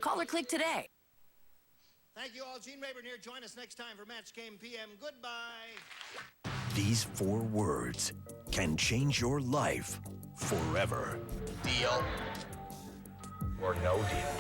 Call or click today. Thank you all. Gene Rayburn here. Join us next time for Match Game PM. Goodbye. These 4 words can change your life forever. Deal or no deal.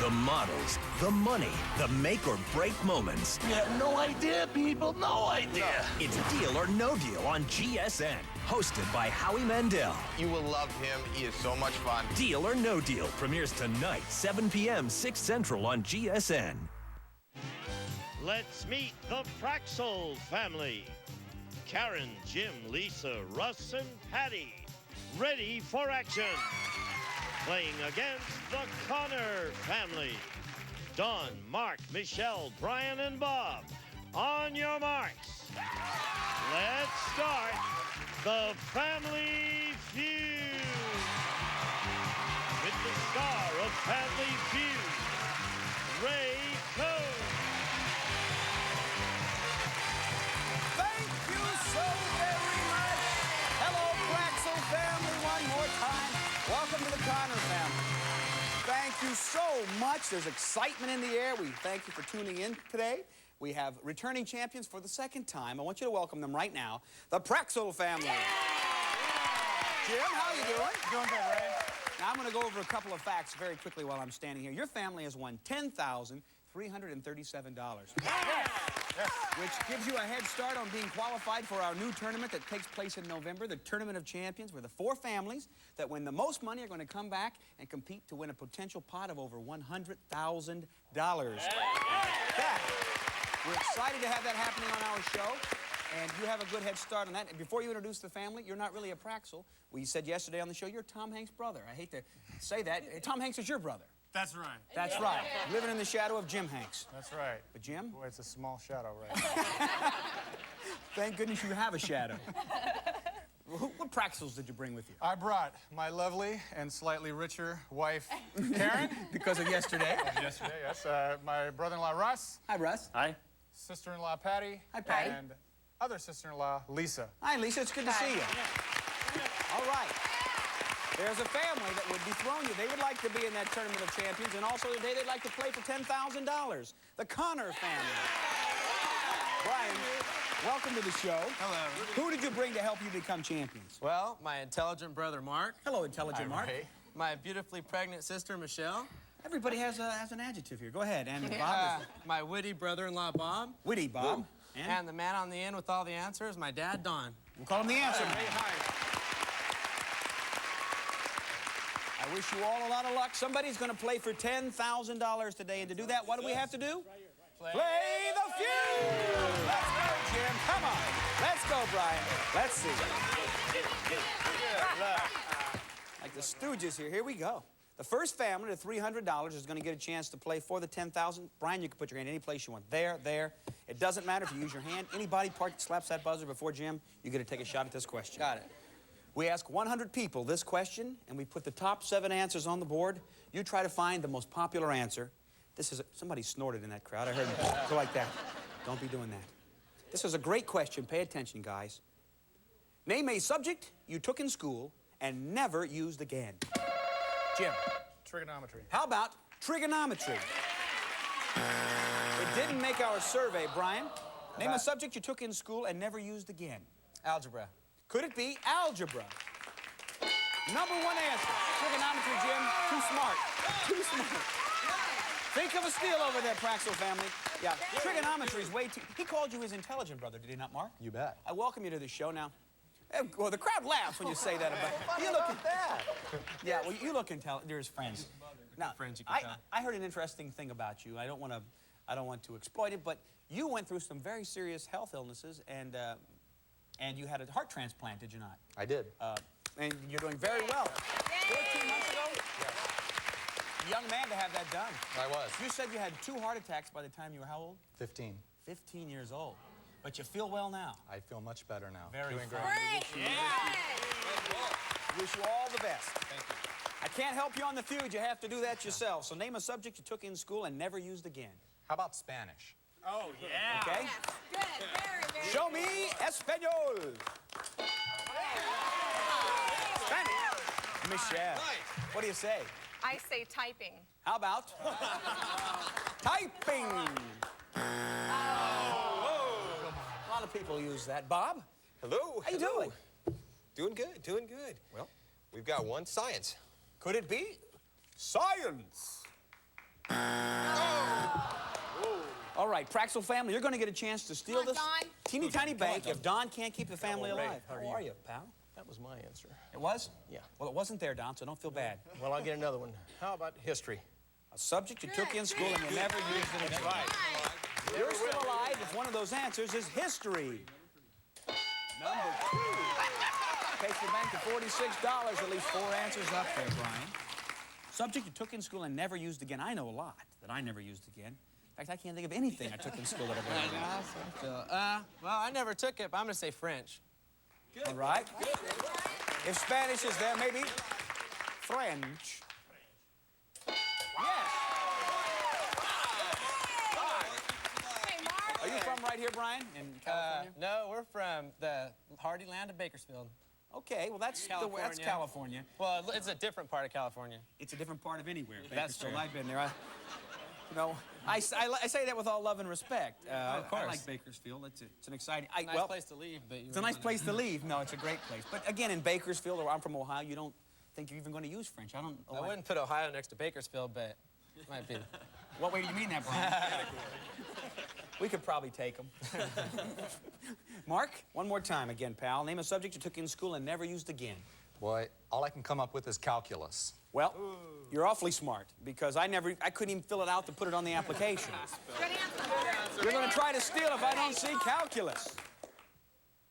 The models, the money, the make or break moments. You have no idea, people. No idea. It's Deal or No Deal on GSN. Hosted by Howie Mandel. You will love him. He is so much fun. Deal or No Deal premieres tonight, 7 p.m., 6 Central on GSN. Let's meet the Praxel family. Karen, Jim, Lisa, Russ, and Patty. Ready for action. Playing against the Conner family. Don, Mark, Michelle, Brian, and Bob. On your marks. Let's start the Family Feud. With the star of Family Feud, Ray Coe. Thank you so very much. Hello, Praxel family, one more time. Welcome to the Conner family. Thank you so much. There's excitement in the air. We thank you for tuning in today. We have returning champions for the second time. I want you to welcome them right now, the Praxel family. Yeah. Jim, how you doing? Doing good, Ray. Now, I'm going to go over a couple of facts very quickly while I'm standing here. Your family has won $10,337. Yes. Which gives you a head start on being qualified for our new tournament that takes place in November, the Tournament of Champions, where the 4 families that win the most money are going to come back and compete to win a potential pot of over $100,000. We're excited to have that happening on our show, and you have a good head start on that. And before you introduce the family, you're not really a Praxel. We said yesterday on the show, you're Tom Hanks' brother. I hate to say that. Tom Hanks is your brother. That's right. That's right. Living in the shadow of Jim Hanks. That's right. But Jim? Boy, it's a small shadow, right? Thank goodness you have a shadow. What Praxels did you bring with you? I brought my lovely and slightly richer wife, Karen. Because of yesterday. Yes. My brother-in-law, Russ. Hi, Russ. Hi. Sister-in-law, Patty. Hi, Patty. And other sister-in-law, Lisa. Hi, Lisa. It's good to see you. All right. There's a family that would dethrone you. They would like to be in that Tournament of Champions, and also today they'd like to play for $10,000. The Conner family. Brian, welcome to the show. Hello. Who did you bring to help you become champions? Well, my intelligent brother, Mark. Hello, intelligent Mark. Ray. My beautifully pregnant sister, Michelle. Everybody has an adjective here. Go ahead. And Bob is My witty brother-in-law, Bob. witty, Bob. And the man on the end with all the answers, my dad, Don. We'll call him the answer man. I wish you all a lot of luck. Somebody's going to play for $10,000 today. And to do that, what do we have to do? Play the feud! Let's go, Jim. Come on. Let's go, Brian. Let's see. Like the Stooges here. Here we go. The first family to $300 is going to get a chance to play for the $10,000. Brian, you can put your hand any place you want. There. It doesn't matter if you use your hand. Any body part that slaps that buzzer before Jim, you get to take a shot at this question. Got it. We ask 100 people this question, and we put the top 7 answers on the board. You try to find the most popular answer. This is somebody snorted in that crowd. I heard them go like that. Don't be doing that. This is a great question. Pay attention, guys. Name a subject you took in school and never used again. Jim. Trigonometry. How about trigonometry? It didn't make our survey, Brian. Name a subject you took in school and never used again. Algebra. Could it be algebra? Number 1 answer. Trigonometry, Jim. Too smart. Too smart. Think of a steal over there, Praxel family. Yeah, trigonometry is way too... He called you his intelligent brother, did he not, Mark? You bet. I welcome you to the show now. Well, the crowd laughs when you say that about... You look that. Yeah, well, you look intelligent. They're his friends. Now, Friends, you can tell. I heard an interesting thing about you. I don't want to exploit it, but you went through some very serious health illnesses, and you had a heart transplant, did you not? I did. And you're doing very well. 14 months ago? Yes. Young man to have that done. I was. You said you had 2 heart attacks by the time you were how old? 15. 15 years old. But you feel well now. I feel much better now. Very Doing fine. great. Wish you all the best. Thank you. I can't help you on the feud. You have to do that yourself. So name a subject you took in school and never used again. How about Spanish? Oh, yeah. Okay? Good, very. Show me Espanol. Spanish. Michelle. What do you say? I say typing. How about typing? A lot of people use that. Bob, Hello. how you doing? Doing good, doing good. Well, we've got one science. Could it be science? All right, Praxel family, you're going to get a chance to steal Come on, this Don. teeny tiny bank if Don can't keep the family alive. How are you, pal? That was my answer. It was? Yeah. Well, it wasn't there, Don, so don't feel bad. Well, I'll get another one. How about history? A subject you took in school and you never used it again. You're still alive if one of those answers is history. Number 2. Takes the bank to $46. At least 4 answers up there, Brian. Subject you took in school and never used again. I know a lot that I never used again. In fact, I can't think of anything I took in school that I never used. Well, I never took it, but I'm gonna say French. All right. If Spanish is there, maybe French. Yes. Are you from right here, Brian, in California? No, we're from the hardy land of Bakersfield. Okay, well, that's California. Well, it's a different part of California. It's a different part of anywhere. That's Bakersfield. true. I've been there. I say that with all love and respect. Of course. I like Bakersfield. It's an exciting... Nice place to leave, but It's a nice place to leave. No, it's a great place. But again, in Bakersfield, or I'm from Ohio, you don't think you're even going to use French. I don't know. I wouldn't put Ohio next to Bakersfield, but it might be. What way do you mean that, Brian? We could probably take them. Mark, one more time again, pal. Name a subject you took in school and never used again. Boy, all I can come up with is calculus. Well, you're awfully smart because I couldn't even fill it out to put it on the application. Good answer. You're going to try to steal if I don't see calculus.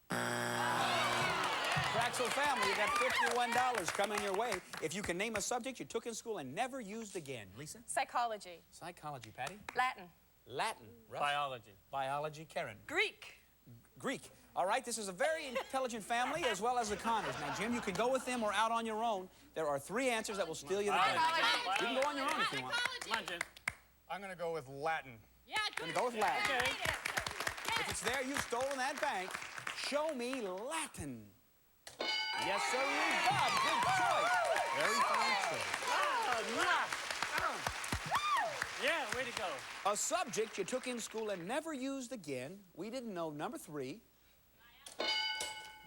Praxel family, you got $51 coming your way if you can name a subject you took in school and never used again. Lisa? Psychology. Psychology, Patty? Latin. Latin. Russ? Biology. Biology, Karen? Greek. Greek. All right, this is a very intelligent family as well as the Connors. Now, Jim, you can go with them or out on your own. There are 3 answers that will steal you the bank. You can go on your own if you want. Come on, Jim. I'm going to go with Latin. Yeah, Gonna go with Latin. If it's there, you've stolen that bank. Show me Latin. Yes, sir, Bob. Good choice. Very fine choice. Yeah, way to go. A subject you took in school and never used again. We didn't know. Number 3.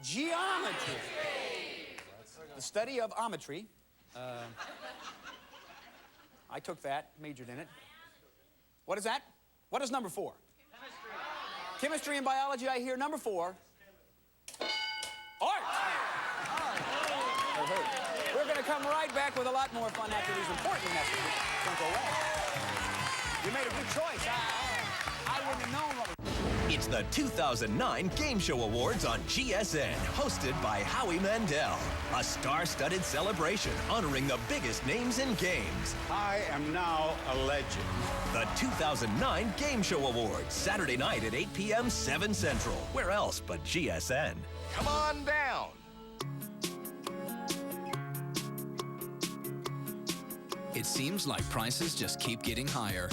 Geometry. The study of ometry. I took that, majored in it. What is that? What is number 4? Chemistry and biology, I hear. Number 4. Art. We're going to come right back with a lot more fun after these important messages. Don't go away. You made a good choice. I wouldn't have known what was... It's the 2009 Game Show Awards on GSN, hosted by Howie Mandel. A star-studded celebration honoring the biggest names in games. I am now a legend. The 2009 Game Show Awards, Saturday night at 8 p.m. 7 Central. Where else but GSN? Come on down. It seems like prices just keep getting higher.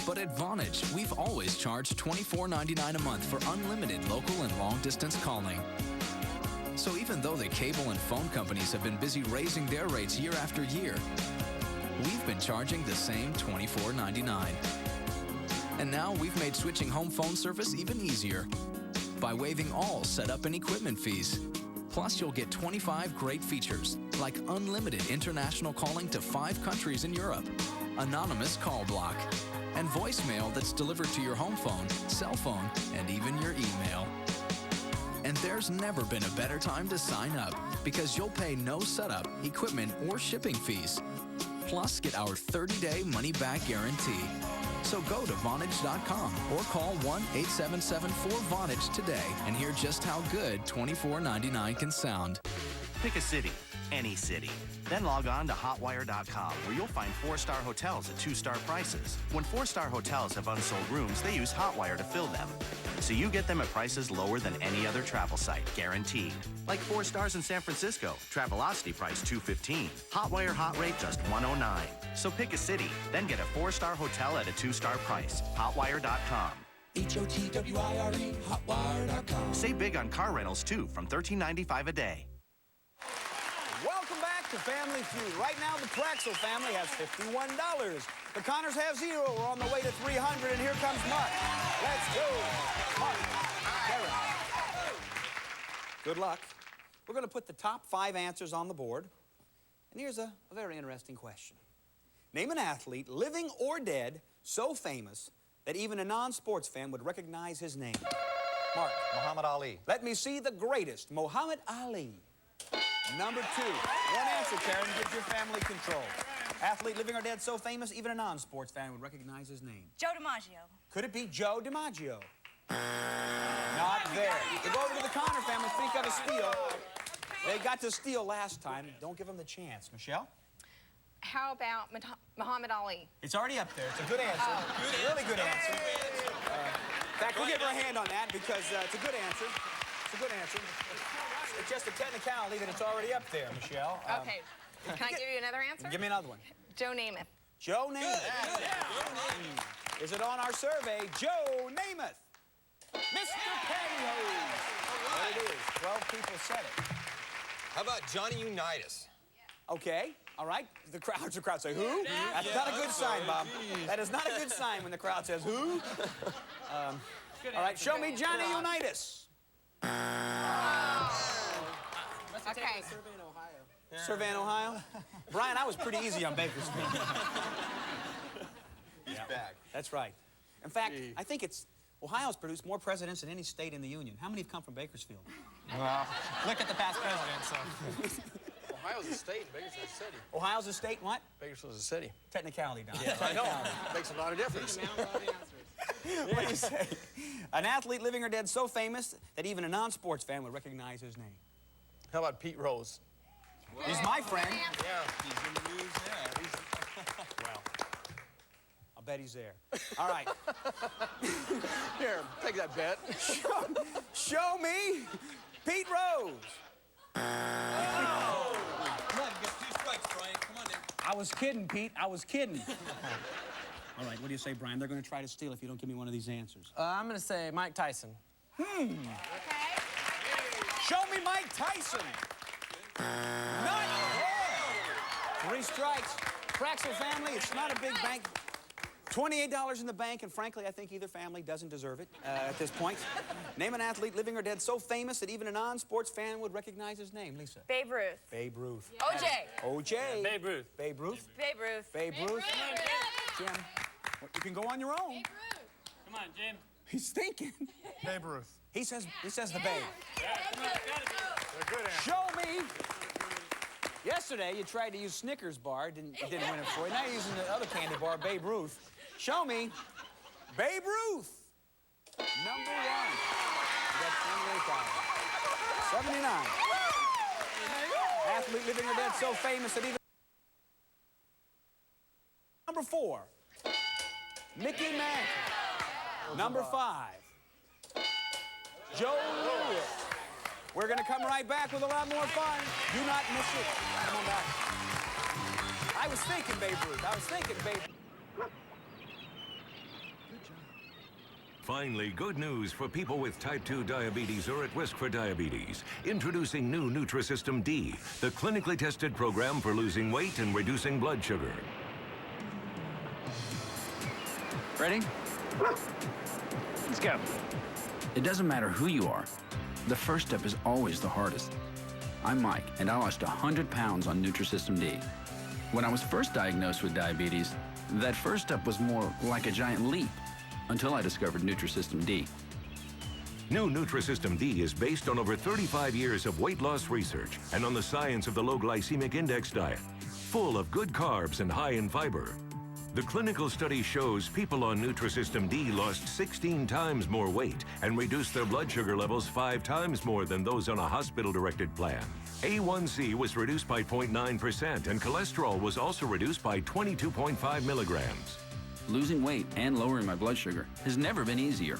But at Vonage, we've always charged $24.99 a month for unlimited local and long-distance calling. So even though the cable and phone companies have been busy raising their rates year after year, we've been charging the same $24.99. And now we've made switching home phone service even easier by waiving all setup and equipment fees. Plus, you'll get 25 great features, like unlimited international calling to 5 countries in Europe, anonymous call block, and voicemail that's delivered to your home phone, cell phone, and even your email. And there's never been a better time to sign up because you'll pay no setup, equipment, or shipping fees. Plus, get our 30-day money-back guarantee. So go to Vonage.com or call 1-877-4VONAGE today and hear just how good $24.99 can sound. Pick a city, any city. Then log on to hotwire.com where you'll find 4-star hotels at 2-star prices. When 4-star hotels have unsold rooms, they use Hotwire to fill them. So you get them at prices lower than any other travel site, guaranteed. Like 4 stars in San Francisco, Travelocity price $215. Hotwire hot rate just $109. So pick a city, then get a 4-star hotel at a 2-star price. Hotwire.com. HOTWIRE, hotwire.com. Save big on car rentals too, from $13.95 a day. Welcome back to Family Feud. Right now, the Praxel family has $51. The Connors have 0. We're on the way to 300, and here comes Mark. Let's go. Mark, Karen. Good luck. We're going to put the top 5 answers on the board. And here's a very interesting question. Name an athlete, living or dead, so famous that even a non-sports fan would recognize his name. Mark. Muhammad Ali. Let me see the greatest, Muhammad Ali. Number 2. One answer, Karen, gives your family control. Athlete, living or dead, so famous, even a non-sports fan would recognize his name. Joe DiMaggio. Could it be Joe DiMaggio? Not there. We go over to the Conner family, speak of a steal. They got to steal last time. Don't give them the chance. Michelle? How about Muhammad Ali? It's already up there. It's a good answer. Really good answer. In fact, we'll give her a hand on that because it's a good answer. It's a good answer. It's just a technicality that it's already up there, Michelle. Okay. Can I give you another answer? Give me another one. Joe Namath. Joe Namath. Is it on our survey? Joe Namath. Mr. Pantyhose. There it is. 12 people said it. How about Johnny Unitas? Okay. All right. The crowd say, who? That's not a good sign, Bob. That is not a good sign when the crowd says, who? All right. Show me Johnny Unitas. Okay. Survey in Ohio? Brian, I was pretty easy on Bakersfield. He's back. That's right. In fact, I think Ohio's produced more presidents than any state in the Union. How many have come from Bakersfield? Well, look at the past president, so. Ohio's a state, Bakersfield's a city. Ohio's a state, what? Bakersfield's a city. Technicality, Don. Yeah, I know. Makes a lot of difference. What do you say? An athlete, living or dead, so famous that even a non-sports fan would recognize his name. How about Pete Rose? He's my friend. Yeah. He's in the news now. Well, I'll bet he's there. All right. Here, take that bet. Show me Pete Rose. Come on, you get 2 strikes, Brian. Come on, I was kidding, Pete. I was kidding. All right, what do you say, Brian? They're going to try to steal if you don't give me one of these answers. I'm going to say Mike Tyson. Okay. Show me Mike Tyson. Not there. 3 strikes. Praxel family, it's not a big bank. $28 in the bank, and frankly, I think either family doesn't deserve it at this point. Name an athlete, living or dead, so famous that even a non-sports fan would recognize his name. Lisa. Babe Ruth. Babe Ruth. OJ. OJ. Babe Ruth. Babe Ruth. Babe Ruth. Babe Ruth. Jim, you can go on your own. Come on, Jim. He's thinking. Babe Ruth. He says the babe. They're good answers. Show me. Yesterday, you tried to use Snickers bar. Didn't win it for you. Now you're using the other candy bar, Babe Ruth. Show me Babe Ruth. Number 1. You got 78,000. 79. Athlete, living or dead, so famous that even... Number 4. Mickey Mantle. Number 5. Joe Louis. We're going to come right back with a lot more fun. Do not miss it. Come on back. I was thinking Babe Ruth. I was thinking Babe Ruth. Finally, good news for people with type 2 diabetes or at risk for diabetes. Introducing new Nutrisystem D, the clinically tested program for losing weight and reducing blood sugar. Ready? Let's go. It doesn't matter who you are. The first step is always the hardest. I'm Mike, and I lost 100 pounds on Nutrisystem D. When I was first diagnosed with diabetes, that first step was more like a giant leap until I discovered Nutrisystem D. New Nutrisystem D is based on over 35 years of weight loss research and on the science of the low glycemic index diet, full of good carbs and high in fiber. The clinical study shows people on Nutrisystem D lost 16 times more weight and reduced their blood sugar levels 5 times more than those on a hospital-directed plan. A1C was reduced by 0.9% and cholesterol was also reduced by 22.5 milligrams. Losing weight and lowering my blood sugar has never been easier.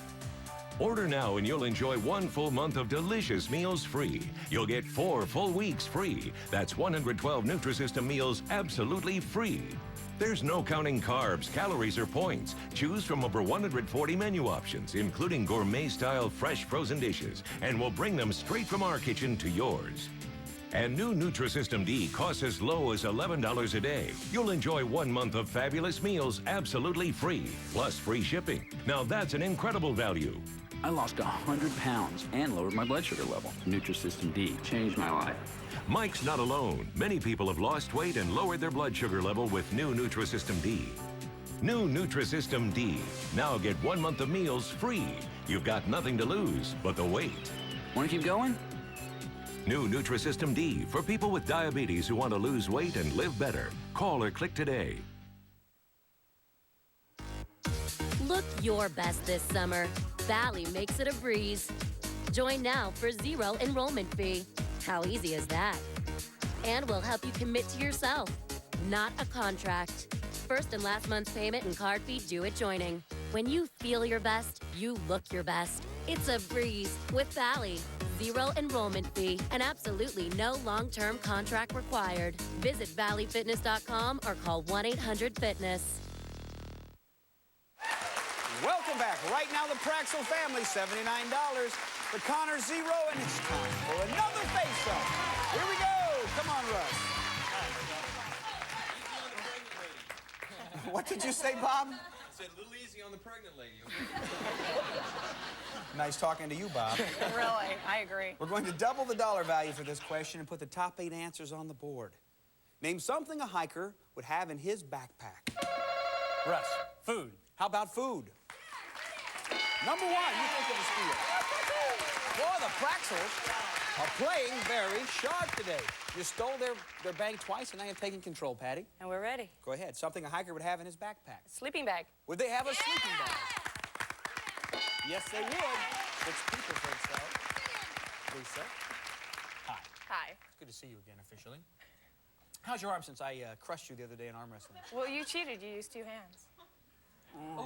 Order now and you'll enjoy 1 full month of delicious meals free. You'll get 4 full weeks free. That's 112 Nutrisystem meals absolutely free. There's no counting carbs, calories, or points. Choose from over 140 menu options, including gourmet-style fresh frozen dishes, and we'll bring them straight from our kitchen to yours. And new Nutrisystem D costs as low as $11 a day. You'll enjoy 1 month of fabulous meals absolutely free, plus free shipping. Now that's an incredible value. I lost 100 pounds and lowered my blood sugar level. Nutrisystem D changed my life. Mike's not alone. Many people have lost weight and lowered their blood sugar level with new Nutrisystem D. New Nutrisystem D. Now get 1 month of meals free. You've got nothing to lose but the weight. Want to keep going? New Nutrisystem D for people with diabetes who want to lose weight and live better. Call or click today. Look your best this summer. Valley makes it a breeze. Join now for 0 enrollment fee. How easy is that? And we'll help you commit to yourself, not a contract. First and last month's payment and card fee due at joining. When you feel your best, you look your best. It's a breeze with Valley. 0 enrollment fee and absolutely no long-term contract required. Visit valleyfitness.com or call 1-800-FITNESS. Welcome back. Right now, the Praxel family, $79. The Conner, 0, and it's time for another face-off. Here we go. Come on, Russ. What did you say, Bob? I said a little easy on the pregnant lady. Nice talking to you, Bob. Really, I agree. We're going to double the dollar value for this question and put the top 8 answers on the board. Name something a hiker would have in his backpack. Russ, food. How about food? Number 1, you think of the steal. Boy, the Praxels are playing very sharp today. You stole their bag twice, and now you're taking control, Patty. And we're ready. Go ahead. Something a hiker would have in his backpack. Sleeping bag. Would they have a sleeping bag? Yes, they would. 6 people think so. Lisa. Hi. Hi. It's good to see you again officially. How's your arm since I crushed you the other day in arm wrestling? Well, you cheated. You used 2 hands. But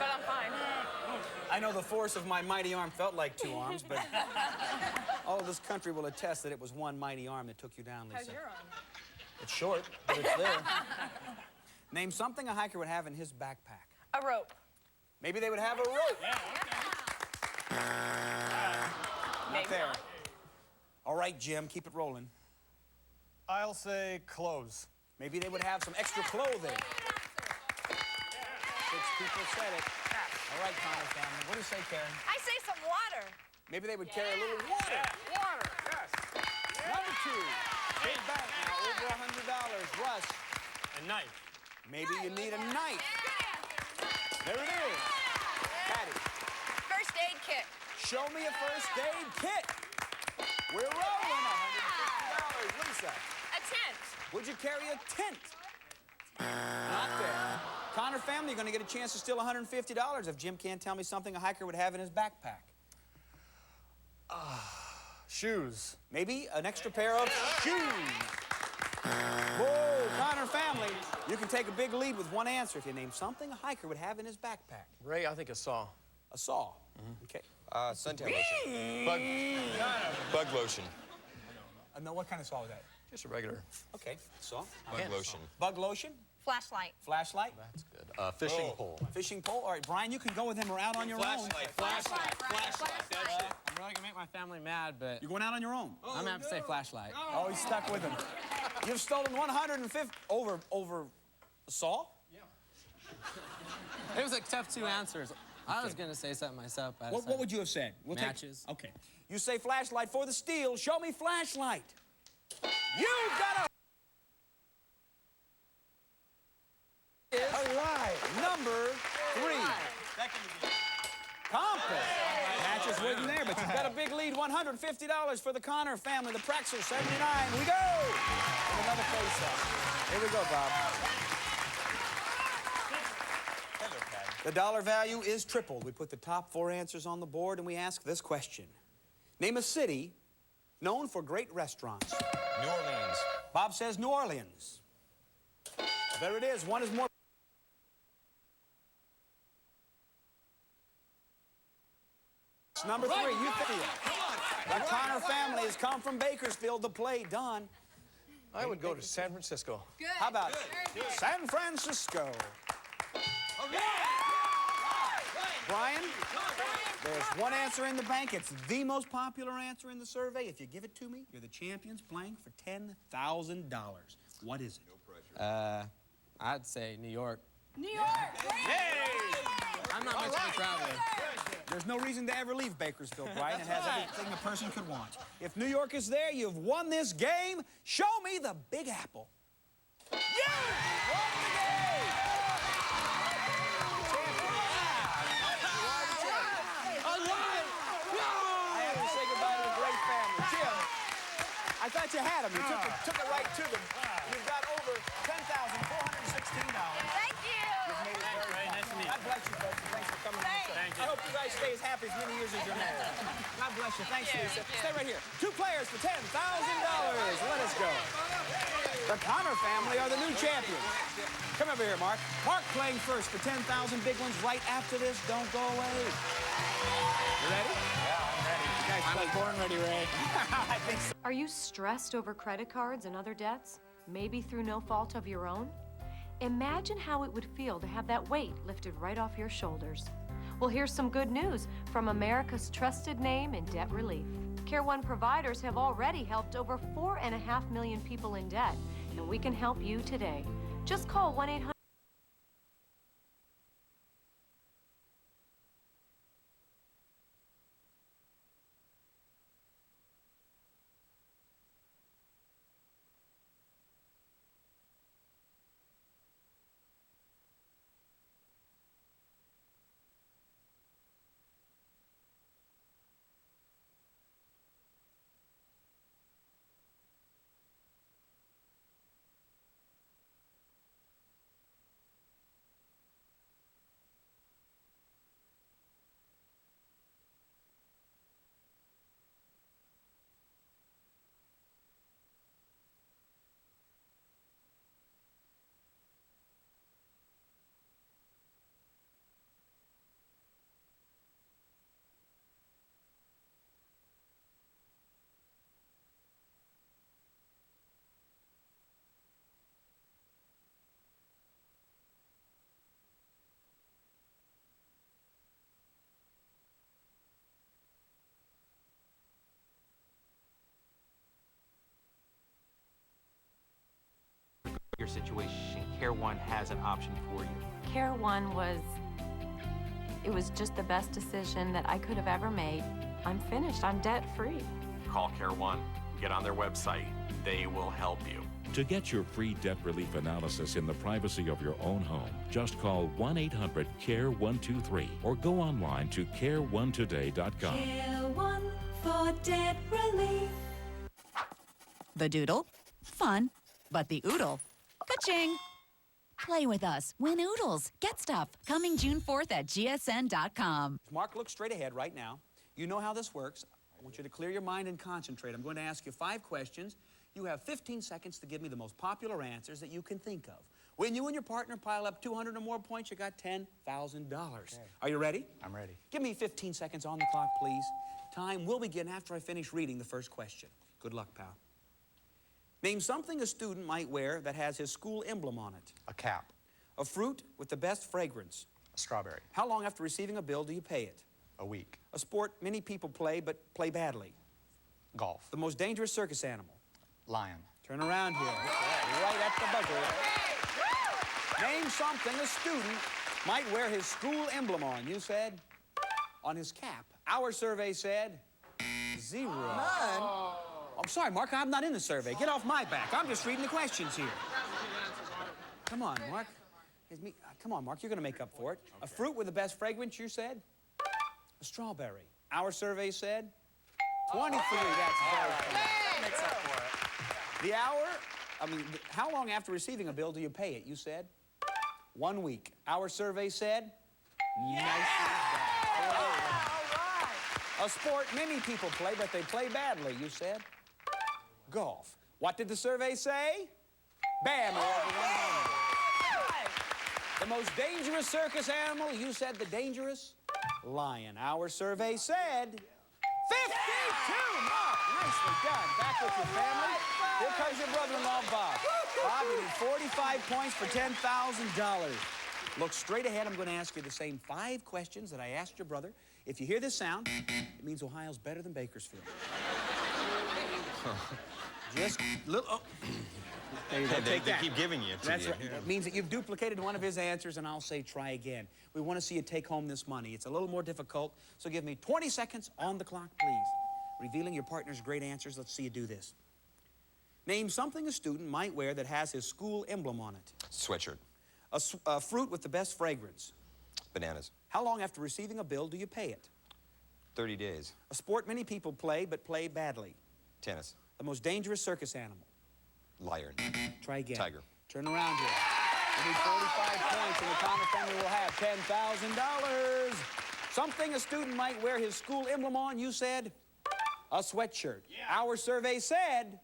I'm fine. I know the force of my mighty arm felt like 2 arms, but all of this country will attest that it was one mighty arm that took you down, Lisa. How's your arm? It's short, but it's there. Name something a hiker would have in his backpack. A rope. Maybe they would have a rope. Not there. All right, Jim, keep it rolling. I'll say clothes. Maybe they would have some extra clothing. 6 people said it. All right, Conner family. What do you say, Karen? I say some water. Maybe they would carry a little water. Water. Yes. Number 2. Big bank now, over $100. Russ. A knife. Maybe you need a knife. There it is. Patty. First aid kit. Show me a first aid kit. We're rolling. $150. Lisa. A tent. Would you carry a tent? Not there. Conner family, you're going to get a chance to steal $150 if Jim can't tell me something a hiker would have in his backpack. Shoes. Maybe an extra pair of shoes. Whoa, Conner family, you can take a big lead with 1 answer if you name something a hiker would have in his backpack. Ray, I think a saw. A saw. Okay. Suntan lotion. Bug lotion. No, what kind of saw was that? Just a regular Okay, saw. bug lotion. Bug lotion? Flashlight. Flashlight? That's good. Fishing pole. Fishing pole? All right, Brian, you can go with him or out on your own. Flashlight. That's it. I'm really gonna make my family mad, but You're going out on your own? I'm gonna have to say flashlight. Oh, he's stuck with him. You've stolen 150 over a saw? Yeah. It was a tough 2 answers. I was gonna say something myself. But What would you have said? Matches. Okay. You say flashlight for the steal. Show me flashlight. You've got a... All right. Number 3. Compass. Matches wasn't there, but you've got a big lead. $150 for the Conner family. The Praxel, 79. We go. With another face-off. Here we go, Bob. The dollar value is tripled. We put the top 4 answers on the board, and we ask this question. Name a city known for great restaurants. New Orleans. Bob says New Orleans. There it is. 1 is more. Number 3, you think. The Conner family has come from Bakersfield to play. Done. I would go to San Francisco. Good. How about San Francisco? Brian, there's one answer in the bank. It's the most popular answer in the survey. If you give it to me, you're the champions playing for $10,000. What is it? No pressure. I'd say New York. New York! Hey! I'm not much of a traveler. There's no reason to ever leave Bakersfield, Brian. It has everything a person could want. If New York is there, you've won this game. Show me the Big Apple. You won the game! I have to say goodbye to the great family. Jim, I thought you had them. You took it right to them. You've got over $10,416. Thank you! You've made it very fun. Nice to meet you. God bless you, folks. Thanks for coming on the show. Thank you. I hope you guys stay as happy as many years as you're married. God bless you. Thanks, Lisa. Stay right here. 2 players for $10,000. Let us go. The Conner family are the new champions. Come over here, Mark. Mark playing first for 10,000 big ones right after this. Don't go away. You ready? Yeah, I'm ready. I was born ready, Ray. I think so. Are you stressed over credit cards and other debts? Maybe through no fault of your own? Imagine how it would feel to have that weight lifted right off your shoulders. Well, here's some good news from America's trusted name in debt relief. Care One providers have already helped over 4.5 million people in debt, and we can help you today. Just call 1-800. Your situation, Care One has an option for you. Care One was just the best decision that I could have ever made. I'm finished. I'm debt-free. Call Care One. Get on their website. They will help you. To get your free debt relief analysis in the privacy of your own home, just call 1-800-CARE-123 or go online to careonetoday.com. Care One for debt relief. The doodle? Fun. But the oodle? Ka-ching! Play with us. Win oodles. Get stuff. Coming June 4th at gsn.com. Mark, look straight ahead right now. You know how this works. I want you to clear your mind and concentrate. I'm going to ask you 5 questions. You have 15 seconds to give me the most popular answers that you can think of. When you and your partner pile up 200 or more points, you got $10,000. Okay. Are you ready? I'm ready. Give me 15 seconds on the clock, please. Time will begin after I finish reading the first question. Good luck, pal. Name something a student might wear that has his school emblem on it. A cap. A fruit with the best fragrance. A strawberry. How long after receiving a bill do you pay it? A week. A sport many people play, but play badly. Golf. The most dangerous circus animal. Lion. Turn around here. Right at the buzzer. Name something a student might wear his school emblem on. You said? On his cap. Our survey said 0. None? I'm sorry, Mark, I'm not in the survey. Get off my back. I'm just reading the questions here. Come on, Mark. Come on, Mark, you're gonna make up for it. Okay. A fruit with the best fragrance, you said? A strawberry. Our survey said 23. That's very close. That makes up for it. The hour, how long after receiving a bill do you pay it? You said 1 week. Our survey said nicely done. All right. A sport many people play, but they play badly. You said golf. What did the survey say? Bam! The most dangerous circus animal, you said the dangerous lion. Our survey said 52! Mark, nicely done. Back with your family. Here comes your brother-in-law, Bob. Bob, you need 45 points for $10,000. Look straight ahead. I'm going to ask you the same 5 questions that I asked your brother. If you hear this sound, it means Ohio's better than Bakersfield. Just little. Oh. There you go. They keep giving you. That's right. That means that you've duplicated one of his answers, and I'll say try again. We want to see you take home this money. It's a little more difficult, so give me 20 seconds on the clock, please. Revealing your partner's great answers. Let's see you do this. Name something a student might wear that has his school emblem on it. Sweatshirt. A fruit with the best fragrance. Bananas. How long after receiving a bill do you pay it? 30 days. A sport many people play, but play badly. Tennis. The most dangerous circus animal. Lion. Try again. Tiger. Turn around here. You need 45 points, and the Conner family will have $10,000. Something a student might wear his school emblem on, you said? A sweatshirt. Yeah. Our survey said...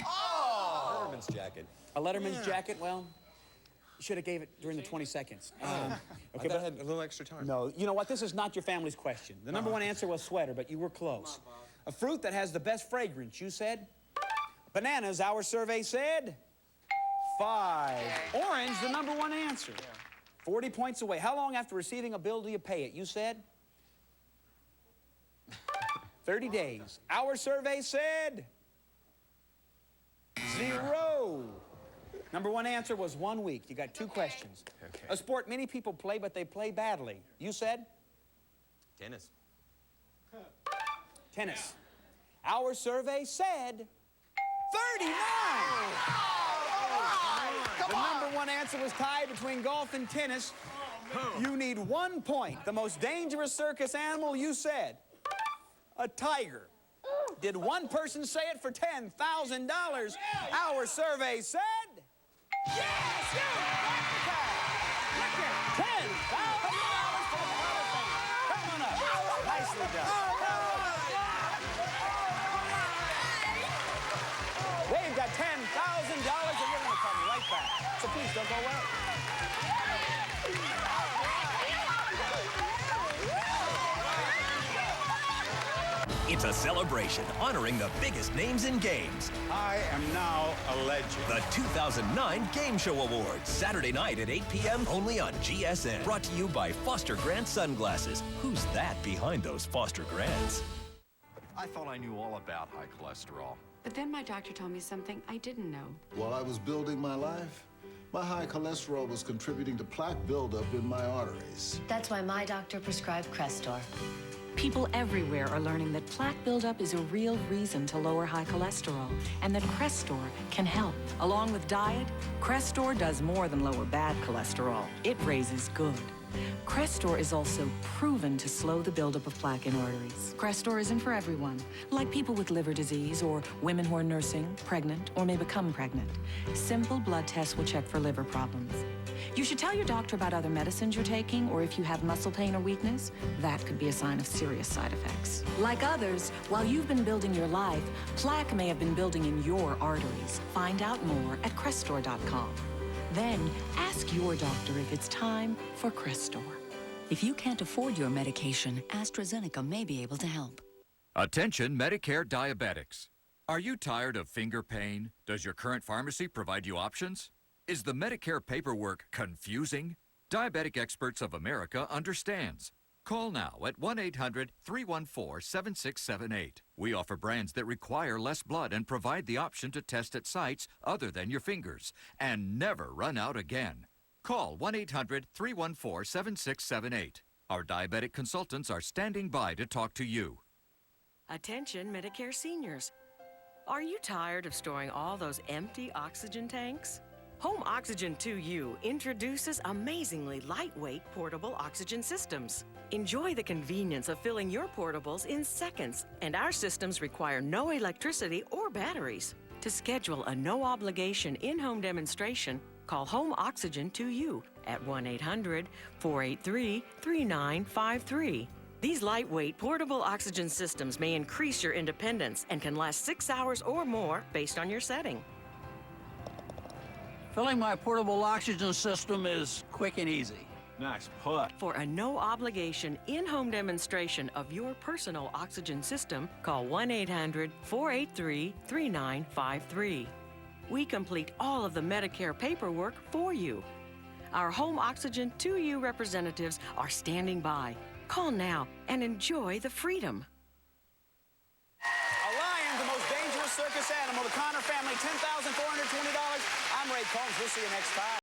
Oh! Letterman's jacket. A Letterman's jacket? Well, you should have gave it during the 20 seconds. Okay, but I had a little extra time. No, you know what? This is not your family's question. The number one answer was sweater, but you were close. A fruit that has the best fragrance, you said? Bananas, our survey said? 5. Orange, the number one answer. 40 points away. How long after receiving a bill do you pay it? You said? 30 days. Our survey said? 0. Number one answer was 1 week. You got 2 questions. Okay. A sport many people play, but they play badly. You said? Tennis. Tennis. Our survey said 39. The number one answer was tied between golf and tennis. You need 1 point. The most dangerous circus animal, you said? A tiger. Did one person say it for $10,000? Our survey said... Yes! You! $10,000 for the Conner family. Come on up. Nicely done. They've got $10,000 and we're going to come right back. So please don't go away. It's a celebration honoring the biggest names in games. I am now a legend. The 2009 Game Show Awards, Saturday night at 8 p.m. only on GSN. Brought to you by Foster Grant Sunglasses. Who's that behind those Foster Grants? I thought I knew all about high cholesterol. But then my doctor told me something I didn't know. While I was building my life, my high cholesterol was contributing to plaque buildup in my arteries. That's why my doctor prescribed Crestor. People everywhere are learning that plaque buildup is a real reason to lower high cholesterol, and that Crestor can help. Along with diet, Crestor does more than lower bad cholesterol. It raises good. Crestor is also proven to slow the buildup of plaque in arteries. Crestor isn't for everyone, like people with liver disease or women who are nursing, pregnant, or may become pregnant. Simple blood tests will check for liver problems. You should tell your doctor about other medicines you're taking, or if you have muscle pain or weakness, that could be a sign of serious side effects. Like others, while you've been building your life, plaque may have been building in your arteries. Find out more at Crestor.com. Then, ask your doctor if it's time for Crestor. If you can't afford your medication, AstraZeneca may be able to help. Attention Medicare diabetics. Are you tired of finger pain? Does your current pharmacy provide you options? Is the Medicare paperwork confusing? Diabetic Experts of America understands. Call now at 1-800-314-7678. We offer brands that require less blood and provide the option to test at sites other than your fingers and never run out again. Call 1-800-314-7678. Our diabetic consultants are standing by to talk to you. Attention Medicare seniors. Are you tired of storing all those empty oxygen tanks? Home Oxygen 2U introduces amazingly lightweight portable oxygen systems. Enjoy the convenience of filling your portables in seconds, and our systems require no electricity or batteries. To schedule a no-obligation in-home demonstration, call Home Oxygen 2U at 1-800-483-3953. These lightweight portable oxygen systems may increase your independence and can last 6 hours or more based on your setting. Filling my portable oxygen system is quick and easy. Nice put. For a no-obligation in-home demonstration of your personal oxygen system, call 1-800-483-3953. We complete all of the Medicare paperwork for you. Our Home Oxygen 2U representatives are standing by. Call now and enjoy the freedom. A lion, the most dangerous circus animal. The Conner family, $10,420. I'm Ray Combs. We'll see you next time.